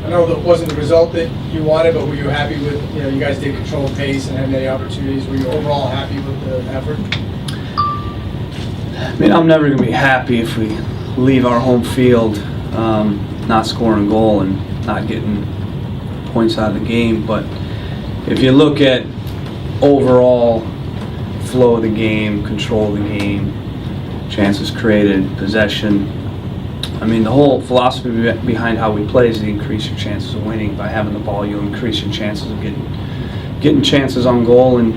I know that wasn't the result that you wanted, but were you happy with, you guys did control pace and had many opportunities. Were you overall happy with the effort? I mean, I'm never going to be happy if we leave our home field not scoring a goal and not getting points out of the game. But if you look at overall flow of the game, control of the game, chances created, possession, I mean, the whole philosophy behind how we play is to increase your chances of winning. By having the ball, you'll increase your chances of getting chances on goal, and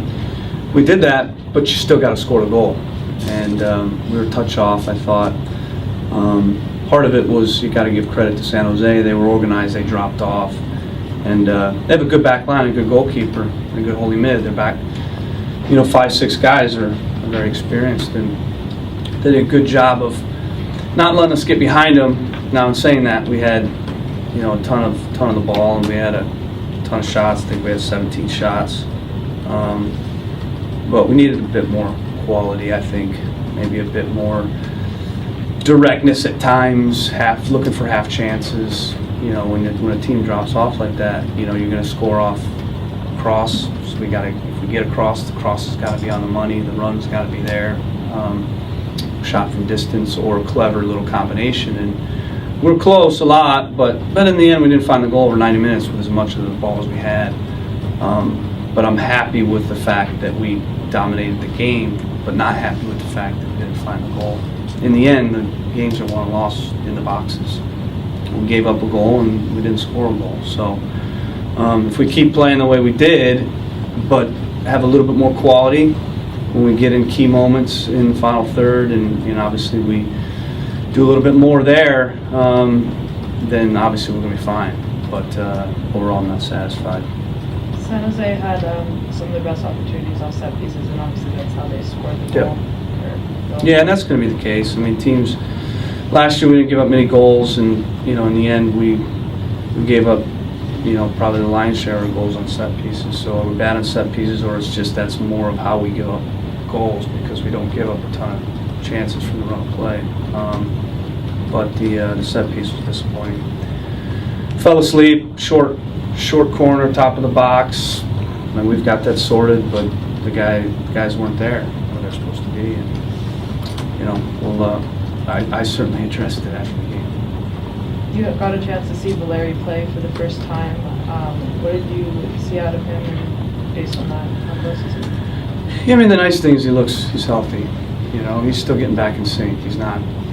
we did that, but you still got to score a goal. And we were touch off, I thought. Part of it was you got to give credit to San Jose. They were organized, they dropped off, and they have a good back line, a good goalkeeper, and a good holding mid. They're back, 5-6 guys are very experienced, and they did a good job of not letting us get behind them. Now, in saying that, we had, a ton of the ball, and we had a ton of shots. I think we had 17 shots, but we needed a bit more quality. I think maybe a bit more directness at times. Looking for half chances. When a team drops off like that, you're going to score off cross. So if we get across, the cross has got to be on the money. The run's got to be there. Shot from distance or a clever little combination, and we're close a lot, but in the end we didn't find the goal over 90 minutes with as much of the ball as we had. But I'm happy with the fact that we dominated the game, but not happy with the fact that we didn't find the goal. In the end, the games are won and lost in the boxes. We gave up a goal and we didn't score a goal. So if we keep playing the way we did, but have a little bit more quality when we get in key moments in the final third, and obviously we do a little bit more there, then obviously we're going to be fine. But overall, I'm not satisfied. San Jose had some of the best opportunities off set pieces, and obviously that's how they scored the goal. Yeah, and that's going to be the case. I mean, teams last year we didn't give up many goals, and in the end we gave up probably the lion's share of goals on set pieces. So are we bad on set pieces, or it's just that's more of how we give up goals because we don't give up a ton of chances from the run of play. But the set piece was disappointing. Fell asleep, short corner, top of the box. I mean, we've got that sorted, but the guys weren't there where they're supposed to be, and I certainly interested after the game. You got a chance to see Valeri play for the first time. What did you see out of him, and based on that, how close is he? Yeah, I mean, the nice thing is he's healthy. He's still getting back in sync. He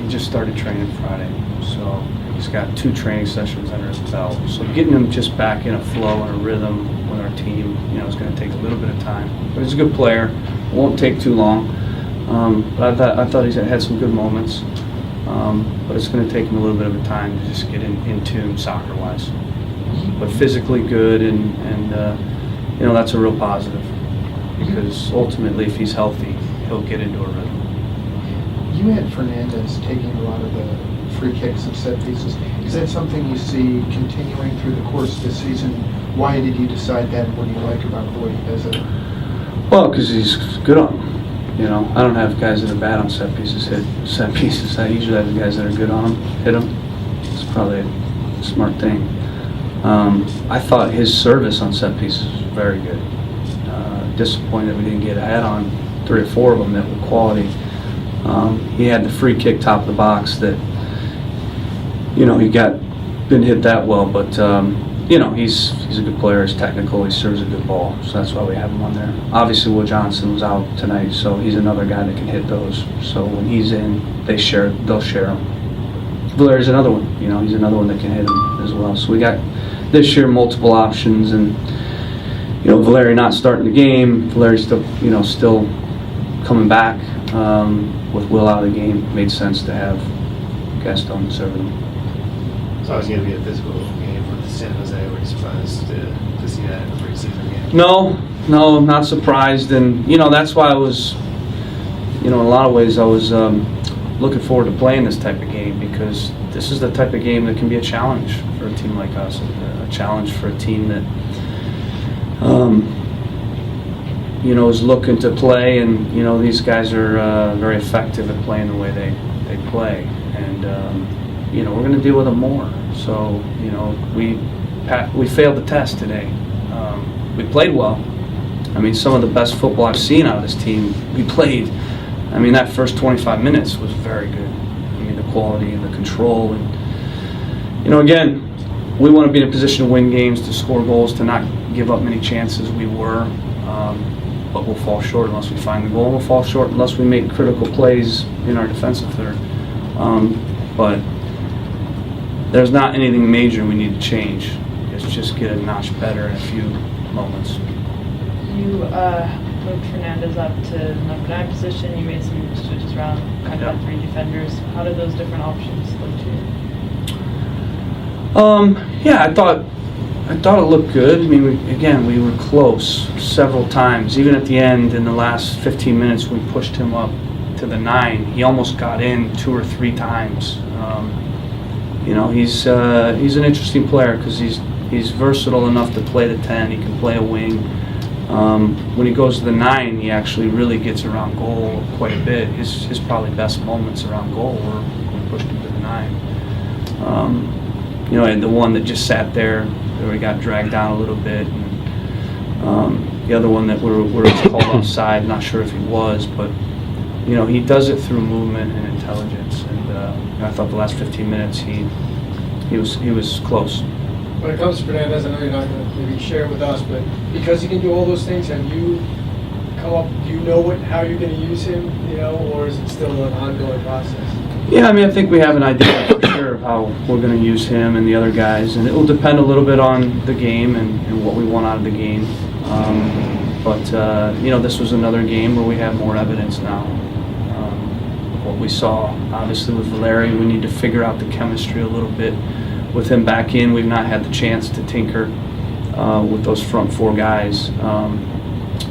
just started training Friday, so he's got 2 training sessions under his belt. So getting him just back in a flow and a rhythm with our team, is going to take a little bit of time. But he's a good player. Won't take too long. But I thought he had some good moments. But it's going to take him a little bit of a time to just get in tune soccer-wise. But physically good, and that's a real positive, because ultimately if he's healthy, he'll get into a rhythm. You had Fernandez taking a lot of the free kicks and set pieces. Is that something you see continuing through the course of the season? Why did you decide that? What do you like about the way he does it? Well, because he's good on them. I don't have guys that are bad on set pieces hit set pieces. I usually have the guys that are good on them hit them. It's probably a smart thing. I thought his service on set pieces was very good. Disappointed that we didn't get ahead on 3 or 4 of them that were quality. He had the free kick top of the box that, he didn't hit that well, but he's a good player. He's technical. He serves a good ball, so that's why we have him on there. Obviously, Will Johnson was out tonight, so he's another guy that can hit those. So when he's in, they'll share him. Valeri's another one. He's another one that can hit him as well. So we got this year multiple options, and Valeri not starting the game. Valeri's still coming back with Will out of the game. Made sense to have Gaston serving him. It's always going to be a physical game with San Jose. Were you surprised to see that in the preseason game? No, I'm not surprised, and that's why I was, in a lot of ways, I was looking forward to playing this type of game, because this is the type of game that can be a challenge for a team like us, a challenge for a team that, is looking to play, and these guys are very effective at playing the way they play, and we're going to deal with them more. So we we failed the test today. We played well. I mean, some of the best football I've seen out of this team, we played. I mean, that first 25 minutes was very good. I mean, the quality and the control. And, you know, again, we want to be in a position to win games, to score goals, to not give up many chances. We were, but we'll fall short unless we find the goal. We'll fall short unless we make critical plays in our defensive third. But there's not anything major we need to change. It's just get a notch better in a few moments. You moved Fernandez up to number 9 position. You made some switches around, kind of had 3 defenders. How did those different options look to you? Yeah, I thought it looked good. I mean, we were close several times. Even at the end, in the last 15 minutes, we pushed him up to the 9. He almost got in 2 or 3 times. You know, he's an interesting player because he's versatile enough to play the 10. He can play a wing. When he goes to the 9, he actually really gets around goal quite a bit. His probably best moments around goal were when we pushed him to the 9. You know, and the one that just sat there, where he got dragged down a little bit. And, the other one that were called offside, not sure if he was, but you know, he does it through movement and intelligence. And I thought the last 15 minutes he was close. When it comes to Fernandez, I know you're not going to maybe share it with us, but because he can do all those things, have you come up, do you know how you're going to use him, you know, or is it still an ongoing process? Yeah, I mean, I think we have an idea for sure of how we're going to use him and the other guys, and it will depend a little bit on the game and what we want out of the game. But you know, this was another game where we have more evidence now. What we saw, obviously, with Valeri, we need to figure out the chemistry a little bit. With him back in, we've not had the chance to tinker with those front 4 guys.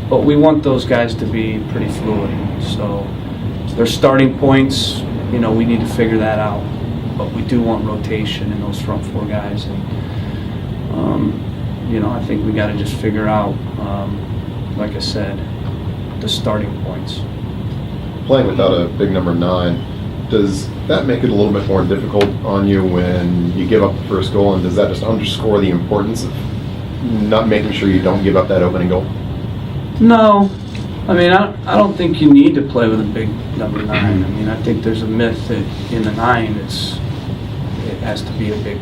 But we want those guys to be pretty fluid. So their starting points, you know, we need to figure that out. But we do want rotation in those front 4 guys. And, you know, I think we got to just figure out, like I said, the starting points. Playing without a big number 9, does that make it a little bit more difficult on you when you give up the first goal, and does that just underscore the importance of not making sure you don't give up that opening goal? No. I mean, I don't think you need to play with a big number 9. I mean, I think there's a myth that in the 9 it has to be a big,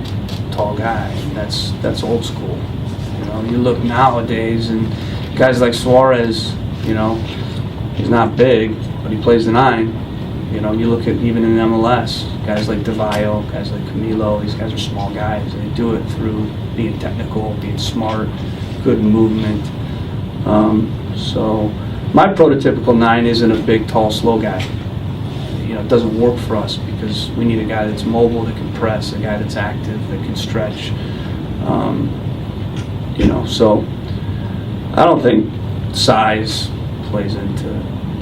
tall guy. And that's old school. You know, you look nowadays and guys like Suarez, you know, he's not big, but he plays the 9. You know, you look at even in MLS, guys like DeVayo, guys like Camilo, these guys are small guys. They do it through being technical, being smart, good movement. So my prototypical 9 isn't a big, tall, slow guy. You know, it doesn't work for us because we need a guy that's mobile, that can press, a guy that's active, that can stretch. You know, so I don't think size plays into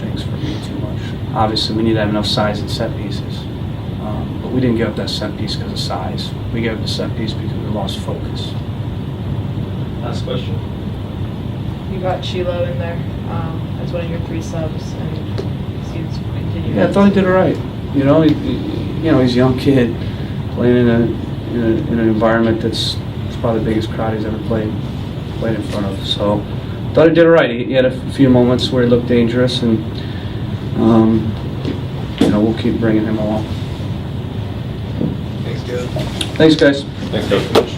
things for me too much. Obviously, we need to have enough size in set pieces. But we didn't give up that set piece because of size. We gave up the set piece because we lost focus. Last question. You got Chilo in there as one of your 3 subs, and seems to continue. Yeah, I thought he did all right. You know, you know, he's a young kid playing in an environment that's probably the biggest crowd he's ever played in front of. So, I thought he did all right. He had a few moments where he looked dangerous, and you know, we'll keep bringing him along. Thanks, Joe. Thanks, guys. Thanks, Coach.